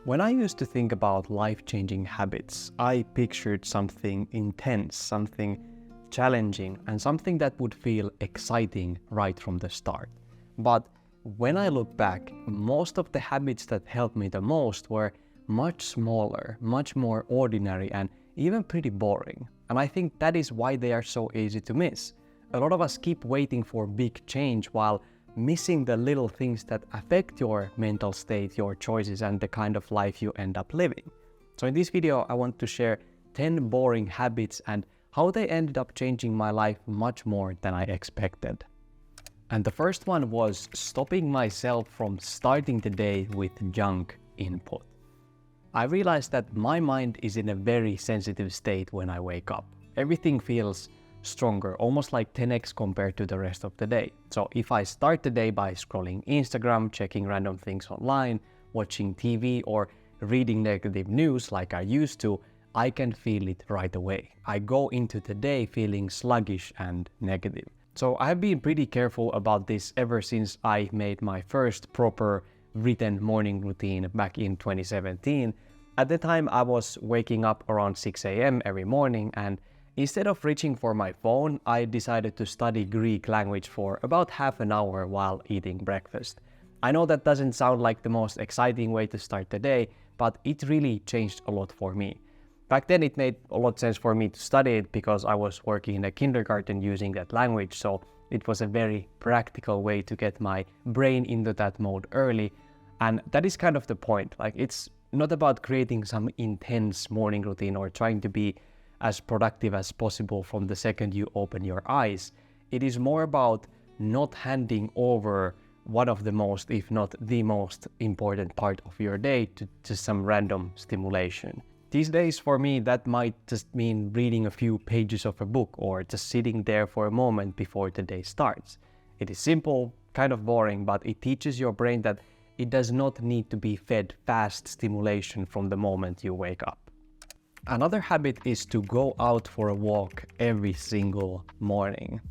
When I used to think about life-changing habits, I pictured something intense, something challenging, and something that would feel exciting right from the start. But when I look back, most of the habits that helped me the most were much smaller, much more ordinary, and even pretty boring. And I think that is why they are so easy to miss. A lot of us keep waiting for big change while missing the little things that affect your mental state, your choices, and the kind of life you end up living. So in this video, I want to share 10 boring habits and how they ended up changing my life much more than I expected. And the first one was stopping myself from starting the day with junk input. I realized that my mind is in a very sensitive state when I wake up. Everything feels stronger, almost like 10x compared to the rest of the day. So if I start the day by scrolling Instagram, checking random things online, watching TV, or reading negative news like I used to, I can feel it right away. I go into the day feeling sluggish and negative. So I've been pretty careful about this ever since I made my first proper written morning routine back in 2017. At the time, I was waking up around 6 a.m. every morning, and instead of reaching for my phone, I decided to study Greek language for about half an hour while eating breakfast. I know that doesn't sound like the most exciting way to start the day, but it really changed a lot for me. Back then it made a lot of sense for me to study it because I was working in a kindergarten using that language, so it was a very practical way to get my brain into that mode early. And that is kind of the point. Like, it's not about creating some intense morning routine or trying to be as productive as possible from the second you open your eyes. It is more about not handing over one of the most, if not the most important part of your day to just some random stimulation. These days for me, that might just mean reading a few pages of a book or just sitting there for a moment before the day starts. It is simple, kind of boring, but it teaches your brain that it does not need to be fed fast stimulation from the moment you wake up. Another habit is to go out for a walk every single morning.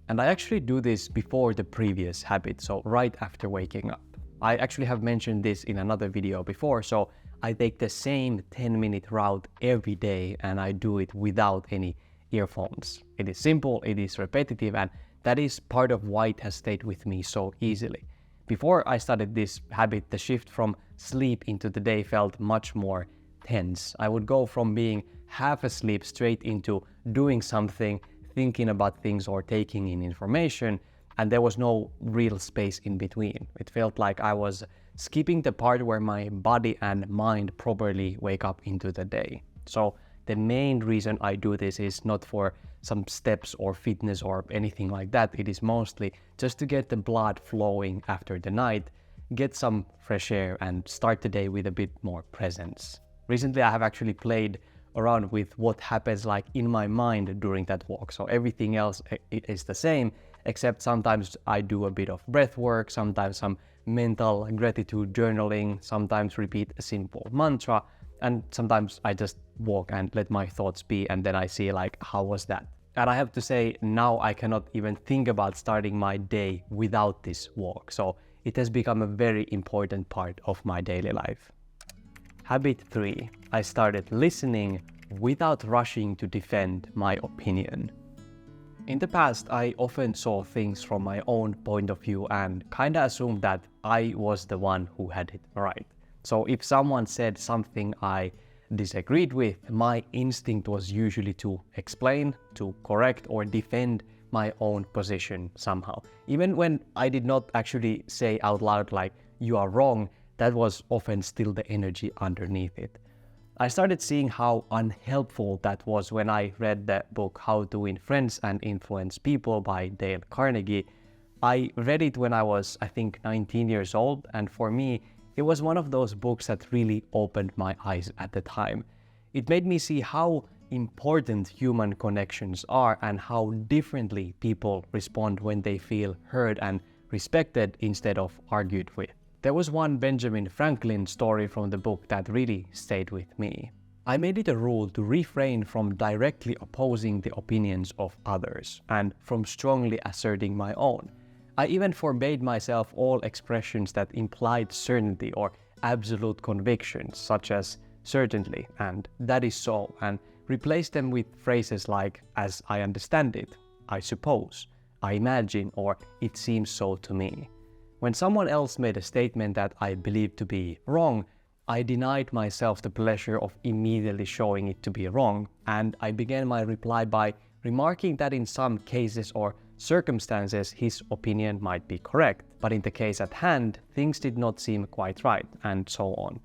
And I actually do this before the previous habit, so right after waking up. I actually have mentioned this in another video before, so I take the same 10-minute route every day and I do it without any earphones. It is simple, it is repetitive, and that is part of why it has stayed with me so easily. Before I started this habit, the shift from sleep into the day felt much more tense. I would go from being half asleep straight into doing something, thinking about things or taking in information, and there was no real space in between. It felt like I was skipping the part where my body and mind properly wake up into the day. So the main reason I do this is not for some steps or fitness or anything like that. It is mostly just to get the blood flowing after the night, get some fresh air, and start the day with a bit more presence. Recently, I have actually played around with what happens like in my mind during that walk. So everything else is the same, except sometimes I do a bit of breath work, sometimes some mental gratitude journaling, sometimes repeat a simple mantra, and sometimes I just walk and let my thoughts be, and then I see like, how was that? And I have to say, now I cannot even think about starting my day without this walk. So it has become a very important part of my daily life. Habit 3. I started listening without rushing to defend my opinion. In the past, I often saw things from my own point of view and kinda assumed that I was the one who had it right. So if someone said something I disagreed with, my instinct was usually to explain, to correct, or defend my own position somehow. Even when I did not actually say out loud like, you are wrong, that was often still the energy underneath it. I started seeing how unhelpful that was when I read the book How to Win Friends and Influence People by Dale Carnegie. I read it when I was, I think, 19 years old, and for me, it was one of those books that really opened my eyes at the time. It made me see how important human connections are and how differently people respond when they feel heard and respected instead of argued with. There was one Benjamin Franklin story from the book that really stayed with me. I made it a rule to refrain from directly opposing the opinions of others and from strongly asserting my own. I even forbade myself all expressions that implied certainty or absolute convictions such as certainly and that is so, and replace them with phrases like as I understand it, I suppose, I imagine, or it seems so to me. When someone else made a statement that I believed to be wrong, I denied myself the pleasure of immediately showing it to be wrong, and I began my reply by remarking that in some cases or circumstances his opinion might be correct, but in the case at hand, things did not seem quite right, and so on.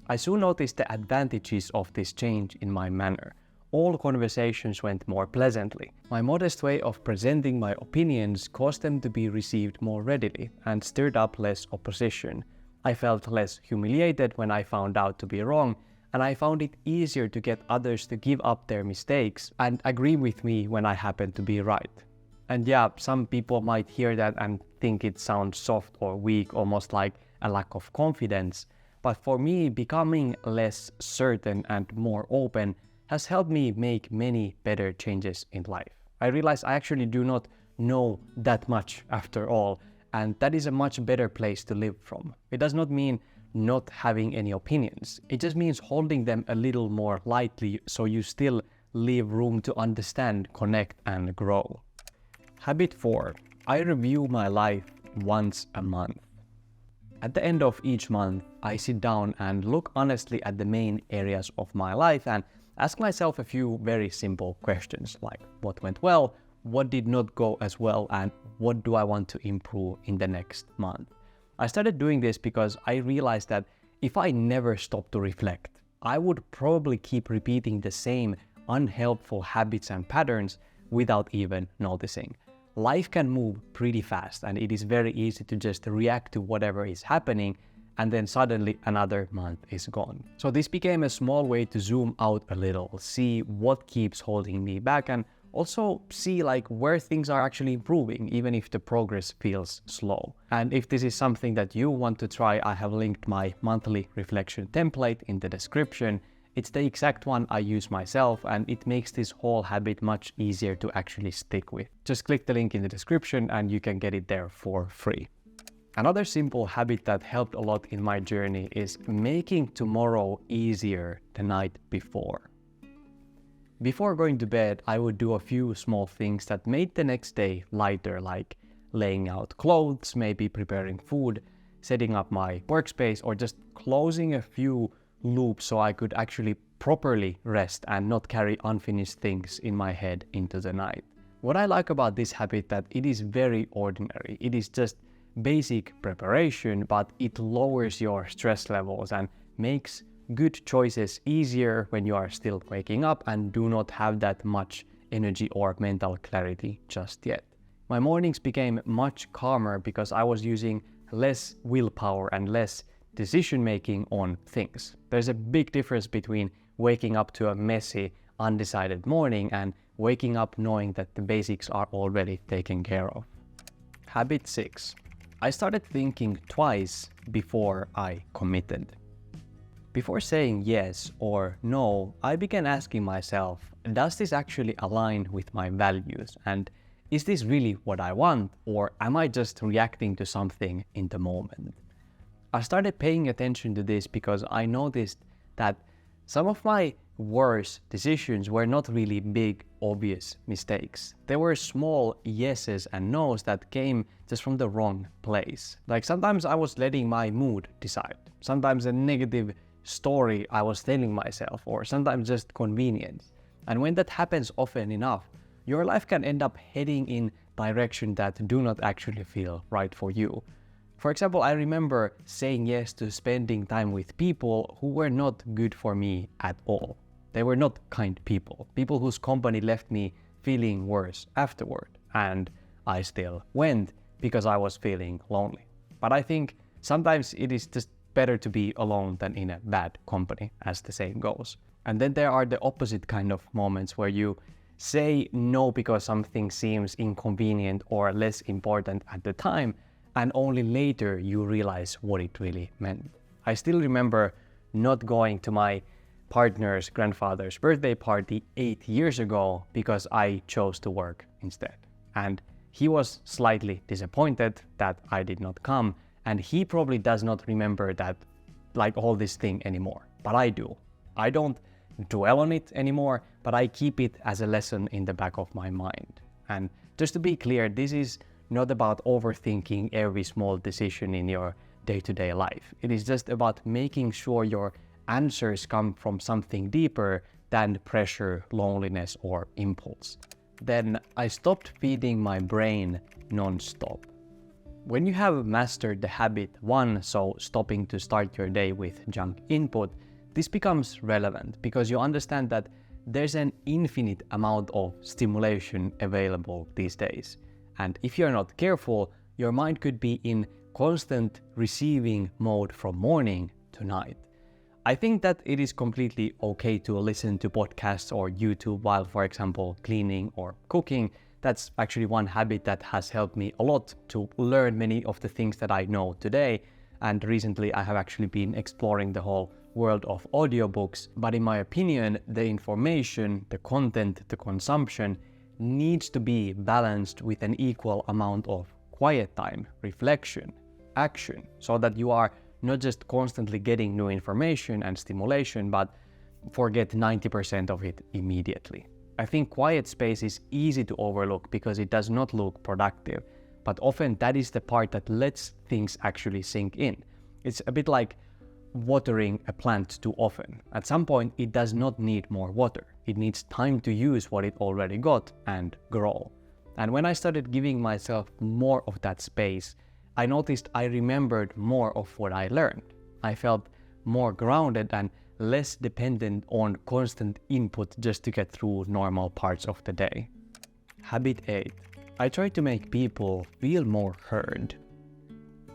I soon noticed the advantages of this change in my manner. All conversations went more pleasantly. My modest way of presenting my opinions caused them to be received more readily and stirred up less opposition. I felt less humiliated when I found out to be wrong, and I found it easier to get others to give up their mistakes and agree with me when I happened to be right. And yeah, some people might hear that and think it sounds soft or weak, almost like a lack of confidence. But for me, becoming less certain and more open has helped me make many better changes in life. I realize I actually do not know that much after all, and that is a much better place to live from. It does not mean not having any opinions. It just means holding them a little more lightly so you still leave room to understand, connect, and grow. Habit 4. I review my life once a month. At the end of each month, I sit down and look honestly at the main areas of my life and ask myself a few very simple questions like what went well, what did not go as well, and what do I want to improve in the next month. I started doing this because I realized that if I never stopped to reflect, I would probably keep repeating the same unhelpful habits and patterns without even noticing. Life can move pretty fast and it is very easy to just react to whatever is happening, and then suddenly another month is gone. So this became a small way to zoom out a little, see what keeps holding me back, and also see where things are actually improving, even if the progress feels slow. And if this is something that you want to try, I have linked my monthly reflection template in the description. It's the exact one I use myself, and it makes this whole habit much easier to actually stick with. Just click the link in the description and you can get it there for free. Another simple habit that helped a lot in my journey is making tomorrow easier the night before. Before going to bed, I would do a few small things that made the next day lighter, like laying out clothes, maybe preparing food, setting up my workspace, or just closing a few loops so I could actually properly rest and not carry unfinished things in my head into the night. What I like about this habit that it is very ordinary. It is just basic preparation, but it lowers your stress levels and makes good choices easier when you are still waking up and do not have that much energy or mental clarity just yet. My mornings became much calmer because I was using less willpower and less decision making on things. There's a big difference between waking up to a messy, undecided morning and waking up knowing that the basics are already taken care of. Habit 6. I started thinking twice before I committed. Before saying yes or no, I began asking myself, does this actually align with my values? And is this really what I want? Or am I just reacting to something in the moment? I started paying attention to this because I noticed that some of my worst decisions were not really big, obvious mistakes. They were small yeses and nos that came just from the wrong place. Like sometimes I was letting my mood decide. Sometimes a negative story I was telling myself, or sometimes just convenience. And when that happens often enough, your life can end up heading in direction that do not actually feel right for you. For example, I remember saying yes to spending time with people who were not good for me at all. They were not kind people whose company left me feeling worse afterward. And I still went because I was feeling lonely. But I think sometimes it is just better to be alone than in a bad company, as the saying goes. And then there are the opposite kind of moments where you say no because something seems inconvenient or less important at the time, and only later you realize what it really meant. I still remember not going to my partner's grandfather's birthday party 8 years ago because I chose to work instead. And he was slightly disappointed that I did not come, and he probably does not remember that like all this thing anymore, but I do. I don't dwell on it anymore, but I keep it as a lesson in the back of my mind. And just to be clear, this is not about overthinking every small decision in your day-to-day life. It is just about making sure your answers come from something deeper than pressure, loneliness, or impulse. Then I stopped feeding my brain non-stop. When you have mastered the habit 1, so stopping to start your day with junk input, this becomes relevant because you understand that there's an infinite amount of stimulation available these days. And if you're not careful, your mind could be in constant receiving mode from morning to night. I think that it is completely okay to listen to podcasts or YouTube while, for example, cleaning or cooking. That's actually one habit that has helped me a lot to learn many of the things that I know today. And recently I have actually been exploring the whole world of audiobooks. But in my opinion, the information, the content, the consumption needs to be balanced with an equal amount of quiet time, reflection, action, so that you are not just constantly getting new information and stimulation, but forget 90% of it immediately. I think quiet space is easy to overlook because it does not look productive, but often that is the part that lets things actually sink in. It's a bit like watering a plant too often. At some point, it does not need more water. It needs time to use what it already got and grow. And when I started giving myself more of that space, I noticed I remembered more of what I learned. I felt more grounded and less dependent on constant input just to get through normal parts of the day. Habit 8. I try to make people feel more heard.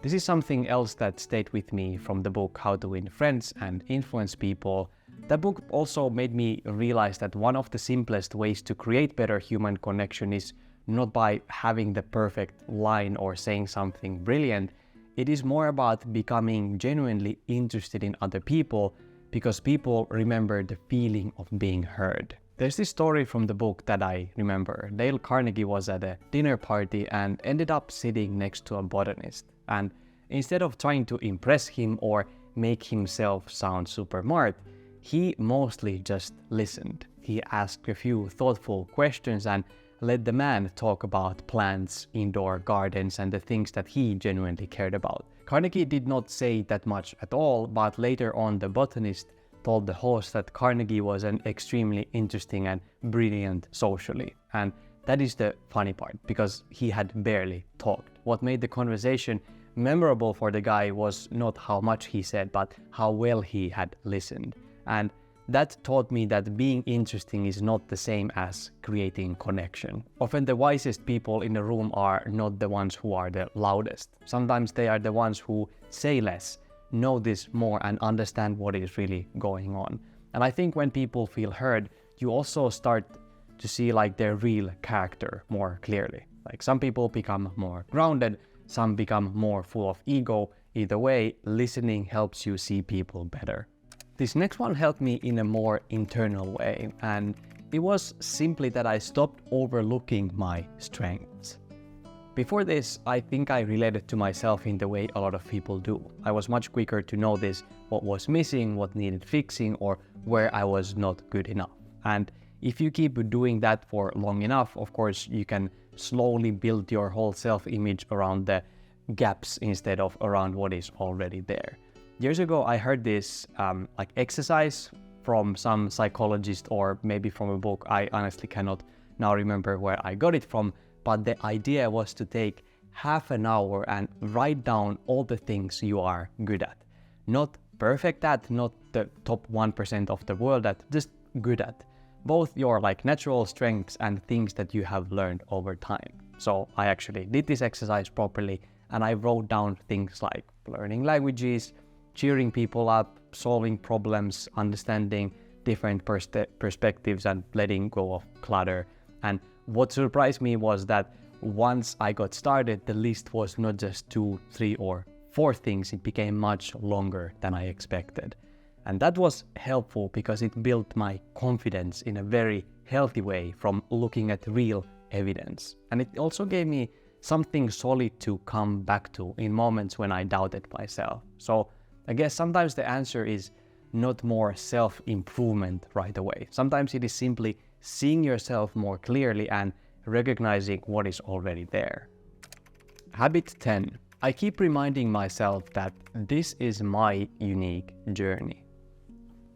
This is something else that stayed with me from the book How to Win Friends and Influence People. That book also made me realize that one of the simplest ways to create better human connection is not by having the perfect line or saying something brilliant. It is more about becoming genuinely interested in other people because people remember the feeling of being heard. There's this story from the book that I remember. Dale Carnegie was at a dinner party and ended up sitting next to a botanist. And instead of trying to impress him or make himself sound super smart, he mostly just listened. He asked a few thoughtful questions and let the man talk about plants, indoor gardens, and the things that he genuinely cared about. Carnegie did not say that much at all, but later on the botanist told the host that Carnegie was an extremely interesting and brilliant socially. And that is the funny part, because he had barely talked. What made the conversation memorable for the guy was not how much he said, but how well he had listened. And that taught me that being interesting is not the same as creating connection. Often the wisest people in the room are not the ones who are the loudest. Sometimes they are the ones who say less, know this more, and understand what is really going on. And I think when people feel heard, you also start to see like their real character more clearly. Like some people become more grounded, some become more full of ego. Either way, listening helps you see people better. This next one helped me in a more internal way, and it was simply that I stopped overlooking my strengths. Before this, I think I related to myself in the way a lot of people do. I was much quicker to notice what was missing, what needed fixing, or where I was not good enough. And if you keep doing that for long enough, of course, you can slowly build your whole self-image around the gaps instead of around what is already there. Years ago, I heard this exercise from some psychologist or maybe from a book. I honestly cannot now remember where I got it from, but the idea was to take half an hour and write down all the things you are good at. Not perfect at, not the top 1% of the world at, just good at. Both your natural strengths and things that you have learned over time. So I actually did this exercise properly and I wrote down things like learning languages, cheering people up, solving problems, understanding different perspectives, and letting go of clutter. And what surprised me was that once I got started, the list was not just 2, 3, or 4 things, it became much longer than I expected. And that was helpful because it built my confidence in a very healthy way from looking at real evidence. And it also gave me something solid to come back to in moments when I doubted myself. So I guess sometimes the answer is not more self-improvement right away. Sometimes it is simply seeing yourself more clearly and recognizing what is already there. Habit 10. I keep reminding myself that this is my unique journey.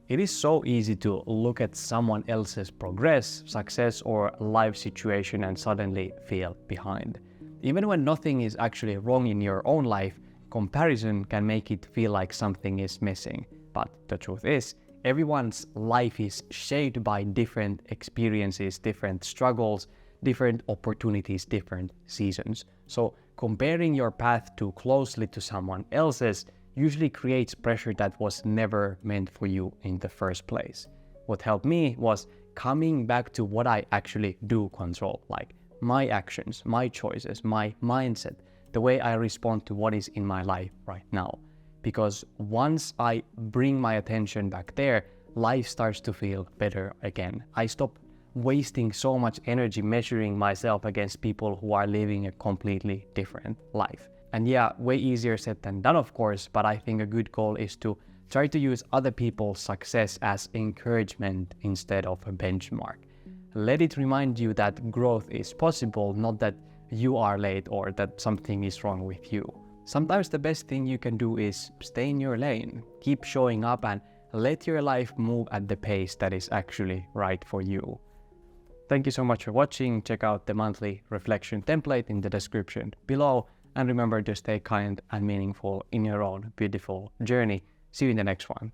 It is so easy to look at someone else's progress, success, or life situation and suddenly feel behind. Even when nothing is actually wrong in your own life, comparison can make it feel like something is missing. But the truth is, everyone's life is shaped by different experiences, different struggles, different opportunities, different seasons. So comparing your path too closely to someone else's usually creates pressure that was never meant for you in the first place. What helped me was coming back to what I actually do control, like my actions, my choices, my mindset, the way I respond to what is in my life right now. Because once I bring my attention back there, life starts to feel better again. I stop wasting so much energy measuring myself against people who are living a completely different life. And yeah, way easier said than done, of course, but I think a good goal is to try to use other people's success as encouragement instead of a benchmark. Let it remind you that growth is possible, not that you are late or that something is wrong with you. Sometimes the best thing you can do is stay in your lane, keep showing up, and let your life move at the pace that is actually right for you. Thank you so much for watching. Check out the monthly reflection template in the description below, and remember to stay kind and meaningful in your own beautiful journey. See you in the next one.